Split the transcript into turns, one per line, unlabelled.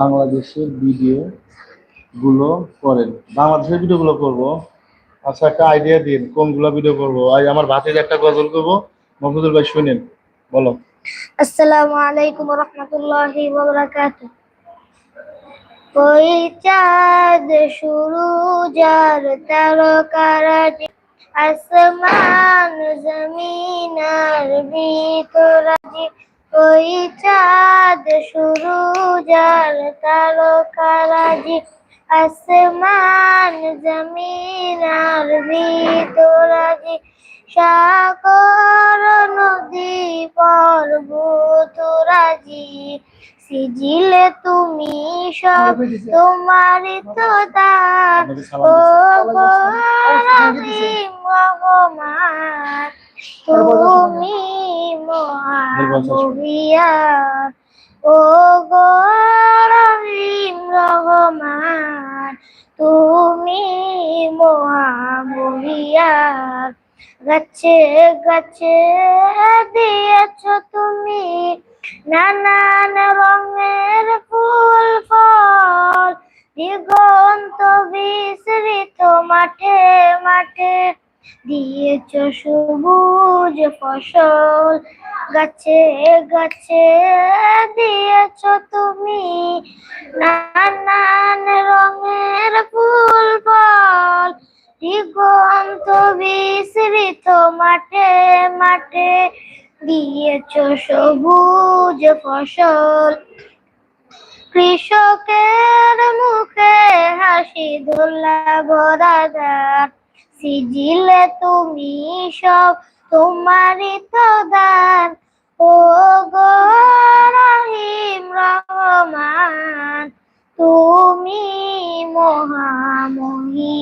বাংলাদেশের ভিডিও গুলো করেন। বাংলাদেশের ভিডিও গুলো করবো। আচ্ছা, একটা আইডিয়া দিন কোনগুলো ভিডিও করবো। আজ আমার ভাতির একটা গজল করবো, মফিজুল ভাই শুনেন, বলো।
আসসালামু আলাইকুম ওয়া রাহমাতুল্লাহি ওয়া বারাকাতুহু। कोई चाँद सुरूज और तारकाराजी आसमान जमीन और ভিতরাজি कोई चाँद सुरूज और तारकाराजी আসমান জমিন আর ভিতরাজি সাগর নদী পর্বতরাজি সিজিলে তুমি সব তোমারই তো দান ও গো রহিম রহমান তুমি মহামহিয়ান ও গো রহিম রহমান তুমি মহামহিয়ান গাছে গাছে দিয়েছ তুমি নানান রঙের ফুল ফল দিগন্ত বিস্তৃত মাঠে মাঠে দিয়েছ সবুজ ফসল গাছে গাছে দিয়েছ তুমি নানান রঙের ফুল ফল দিগন্ত বিস্তৃত মাঠে মাঠে দিয়েছ সবুজ ফসল কৃষকের মুখে হাসি ধুলা ভরাদার সিজিলে তুমি সব তোমারই তো দান ও গো রহিম রহমান তুমি মহামহিয়ান।